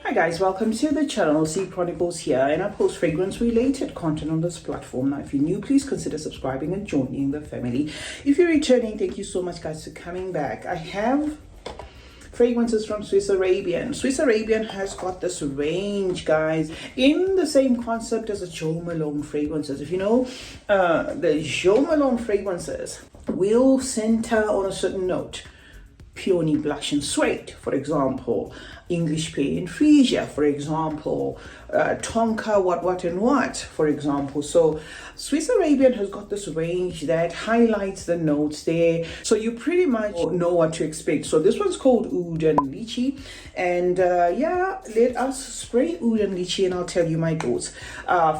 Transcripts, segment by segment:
Hi guys, welcome to the channel. CeeChronicles here, and I post fragrance related content on this platform. Now if you're new, please consider subscribing and joining the family. If you're returning, thank you so much guys for coming back. I have fragrances from Swiss Arabian. Swiss Arabian has got this range, guys, in the same concept as the Jo Malone fragrances. If you know, the Jo Malone fragrances will center on a certain note. Peony Blush and Suede, for example. English Pear and Freesia, for example. Tonka what, for example. So Swiss Arabian has got this range that highlights the notes there, so you pretty much know what to expect. So this one's called Oud Lychee, and yeah, let us spray Oud Lychee and I'll tell you my thoughts.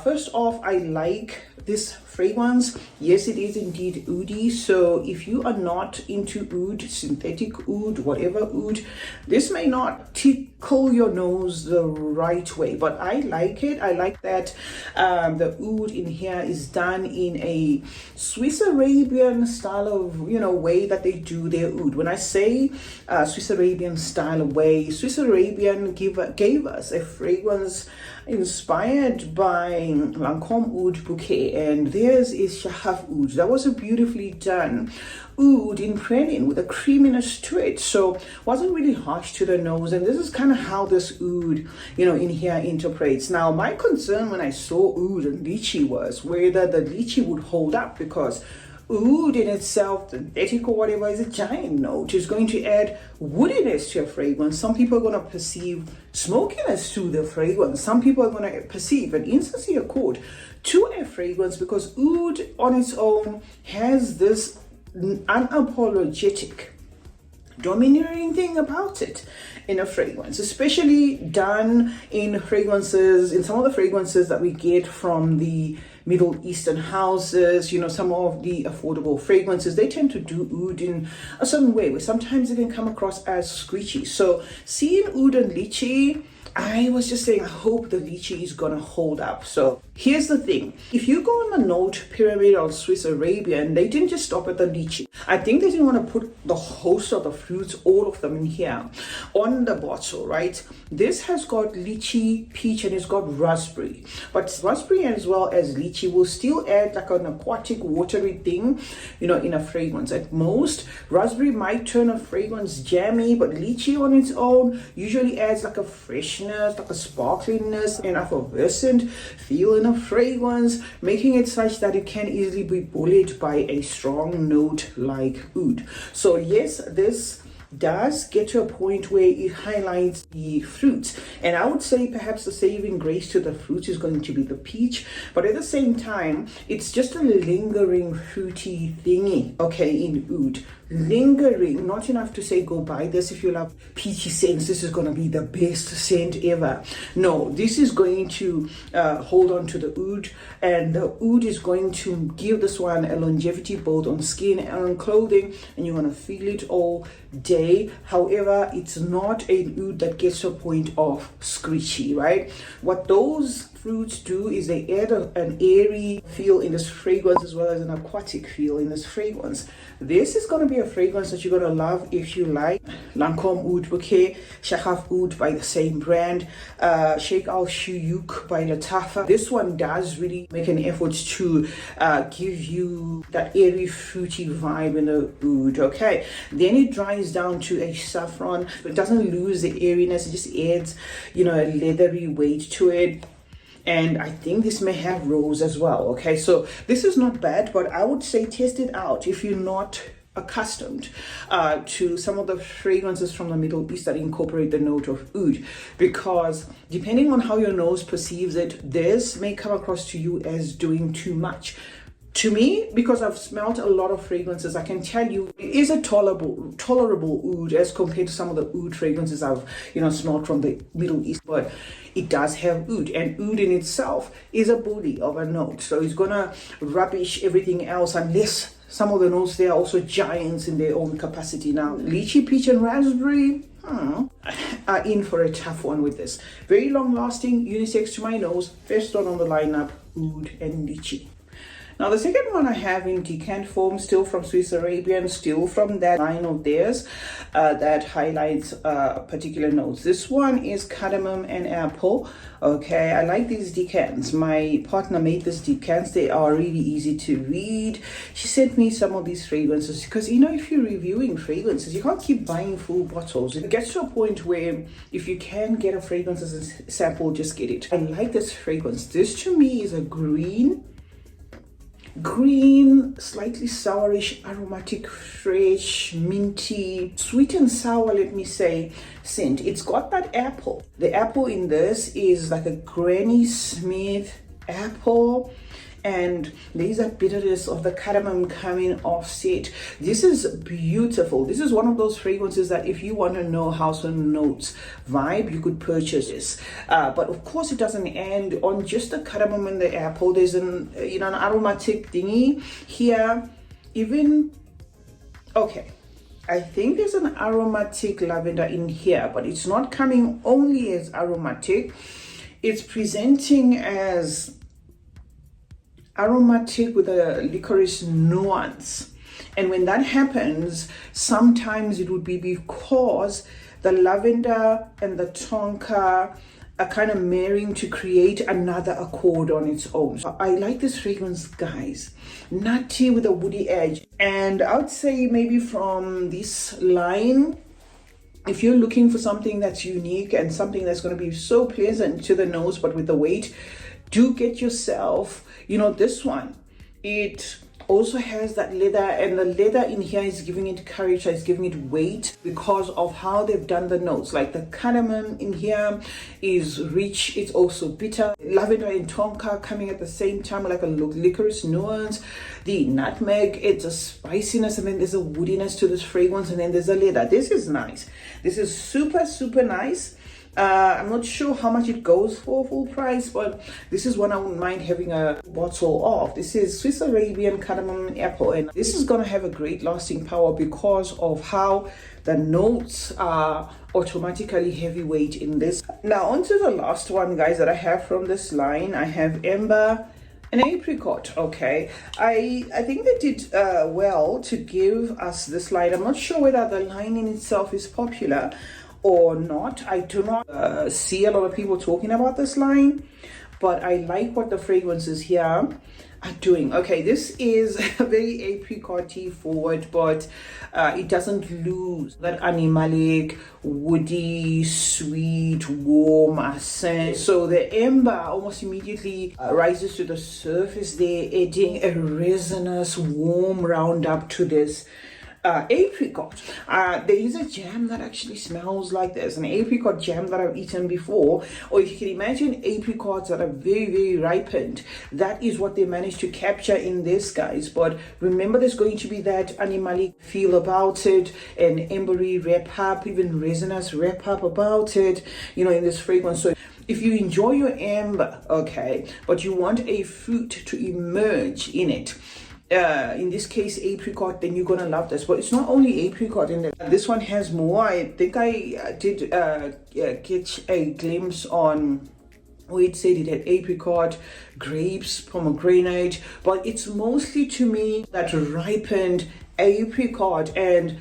First off, I like this fragrance. Yes, it is indeed oudi. So if you are not into oud, synthetic oud, whatever oud, this may not tickle your nose the right way, but I like it. I like that the oud in here is done in a Swiss Arabian style of, you know, way that they do their oud. When I say Swiss Arabian style of way, Swiss Arabian gave us a fragrance inspired by Lancôme Oud Bouquet, and theirs is Shahaf Oud. That was a beautifully done oud in praline with a creaminess to it, so wasn't really harsh to the nose. And this is kind of how this oud, you know, in here interprets. Now my concern when I saw Oud and lychee was whether the lychee would hold up, because oud in itself, synthetic or whatever, is a giant note. It's going to add woodiness to a fragrance. Some people are going to perceive smokiness to the fragrance. Some people are going to perceive an insincere chord to a fragrance, because oud on its own has this unapologetic domineering thing about it in a fragrance, especially done in fragrances, in some of the fragrances that we get from the Middle Eastern houses. You know, some of the affordable fragrances, they tend to do oud in a certain way where sometimes it can come across as screechy. So seeing Oud and Lychee, I was just saying, I hope the lychee is gonna hold up. So here's the thing. If you go on the note pyramid of Swiss Arabian, they didn't just stop at the lychee. I think they didn't want to put the host of the fruits, all of them in here on the bottle, right? This has got lychee, peach, and it's got raspberry. But raspberry as well as lychee will still add like an aquatic, watery thing, you know, in a fragrance. At most, raspberry might turn a fragrance jammy, but lychee on its own usually adds like a freshness, like a sparkliness, and effervescent feel in a fragrance, making it such that it can easily be bullied by a strong note like oud. So yes, this does get to a point where it highlights the fruits, and I would say perhaps the saving grace to the fruits is going to be the peach, but at the same time it's just a lingering fruity thingy, okay, in oud. Lingering, not enough to say go buy this if you love peachy scents, this is going to be the best scent ever. No, this is going to hold on to the oud, and the oud is going to give this one a longevity both on skin and on clothing, and you're going to feel it all day. However, it's not an oud that gets to a point of screechy, right? What those fruits do is they add an airy feel in this fragrance as well as an aquatic feel in this fragrance. This is going to be a fragrance that you're going to love if you like Lancôme Oud Bouquet, Shahaf Oud by the same brand, Sheikh Al Shuyuk by Latafa. This one does really make an effort to give you that airy fruity vibe in the oud, okay? Then it dries down to a saffron. It doesn't lose the airiness, it just adds, you know, a leathery weight to it. And I think this may have rose as well, okay? So this is not bad, but I would say test it out if you're not accustomed to some of the fragrances from the Middle East that incorporate the note of oud, because depending on how your nose perceives it, this may come across to you as doing too much. To me, because I've smelled a lot of fragrances, I can tell you it is a tolerable oud as compared to some of the oud fragrances I've, you know, smelled from the Middle East. But it does have oud, and oud in itself is a bully of a note, so it's gonna rubbish everything else unless some of the notes there are also giants in their own capacity. Now, lychee, peach, and raspberry are in for a tough one with this. Very long lasting, unisex to my nose. First one on the lineup, Oud and Lychee. Now the second one I have in decant form, still from Swiss Arabian, still from that line of theirs that highlights particular notes. This one is cardamom and apple. Okay, I like these decants. My partner made these decants. They are really easy to read. She sent me some of these fragrances because, you know, if you're reviewing fragrances, you can't keep buying full bottles. It gets to a point where if you can get a fragrance as a sample, just get it. I like this fragrance. This to me is a green, slightly sourish, aromatic, fresh, minty, sweet and sour, let me say, scent. It's got that apple. The apple in this is like a Granny Smith apple, and there's a bitterness of the cardamom coming offset. This is beautiful. This is one of those fragrances that if you want to know house notes vibe, you could purchase this. But of course, it doesn't end on just the cardamom and the apple. There's an aromatic thingy here. I think there's an aromatic lavender in here, but it's not coming only as aromatic. It's presenting as aromatic with a licorice nuance. And when that happens, sometimes it would be because the lavender and the tonka are kind of marrying to create another accord on its own. So I like this fragrance, guys. Nutty with a woody edge. And I would say maybe from this line, if you're looking for something that's unique and something that's going to be so pleasant to the nose but with the weight, do get yourself, this one. It also has that leather, and the leather in here is giving it courage, it's giving it weight because of how they've done the notes. Like the cardamom in here is rich, it's also bitter. Lavender and tonka coming at the same time, like a licorice nuance. The nutmeg, it's a spiciness, and then there's a woodiness to this fragrance, and then there's a leather. This is nice. This is super, super nice. I'm not sure how much it goes for full price, but this is one I wouldn't mind having a bottle of. This is Swiss Arabian cardamom and apple, and this is going to have a great lasting power because of how the notes are automatically heavyweight in this. Now on to the last one, guys, that I have from this line. I have amber and apricot. Okay, I think they did well to give us this line. I'm not sure whether the line in itself is popular or not. I do not see a lot of people talking about this line, but I like what the fragrances here are doing. Okay, this is very apricot-y forward, but it doesn't lose that animalic, woody, sweet, warm scent. So the amber almost immediately rises to the surface there, adding a resinous, warm roundup to this apricot. There is a jam that actually smells like this, an apricot jam that I've eaten before, or if you can imagine apricots that are very, very ripened, that is what they managed to capture in this, guys. But remember, there's going to be that animalic feel about it, an ambery wrap up, even resinous wrap up about it, in this fragrance. So if you enjoy your amber, okay, but you want a fruit to emerge in it, in this case apricot, then you're gonna love this. But it's not only apricot in there. This one has more. I think I did get a glimpse on where it said it had apricot, grapes, pomegranate, but it's mostly, to me, that ripened apricot. And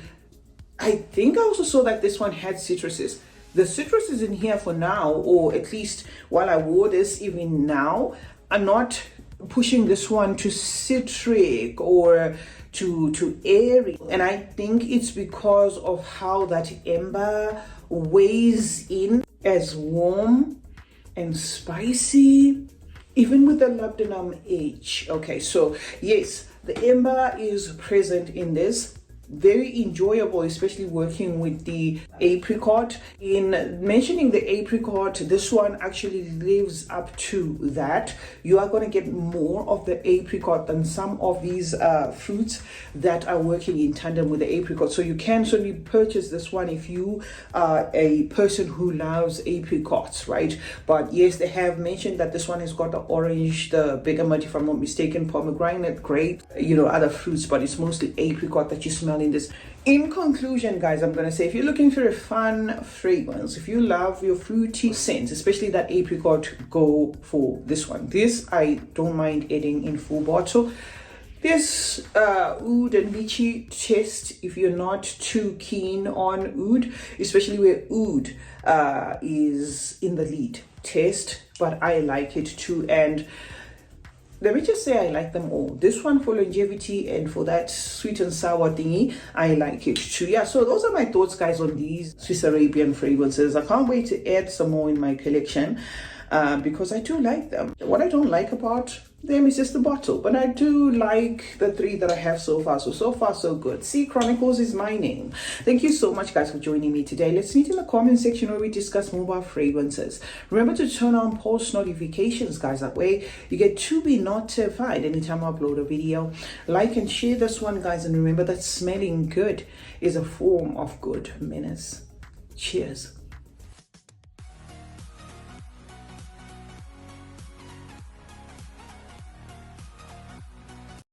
I think I also saw that this one had citruses. The citrus is in here for now, or at least while I wore this, even now, I'm not pushing this one to citric or to airy, and I think it's because of how that amber weighs in as warm and spicy, even with the labdanum edge. Okay, so yes, the amber is present in this. Very enjoyable, especially working with the apricot. In mentioning the apricot, this one actually lives up to that. You are going to get more of the apricot than some of these fruits that are working in tandem with the apricot. So you can certainly purchase this one if you are a person who loves apricots, right? But yes, they have mentioned that this one has got the orange, the bergamot, if I'm not mistaken, pomegranate, grape, other fruits, but it's mostly apricot that you smell in this. In conclusion, guys, I'm going to say if you're looking for a fun fragrance, if you love your fruity scents, especially that apricot, go for this one. This I don't mind adding in full bottle. This Oud Lychee test, if you're not too keen on oud, especially where oud is in the lead test, but I like it too. And let me just say I like them all. This one for longevity and for that sweet and sour thingy, I like it too. Yeah, so those are my thoughts, guys, on these Swiss Arabian fragrances. I can't wait to add some more in my collection because I do like them. What I don't like about them is just the bottle, but I do like the 3 that I have so far. So far so good. CeeChronicles is my name. Thank you so much, guys, for joining me today. Let's meet in the comment section where we discuss more about fragrances. Remember to turn on post notifications, guys. That way you get to be notified anytime I upload a video. Like and share this one, guys, and remember that smelling good is a form of good manners. Cheers.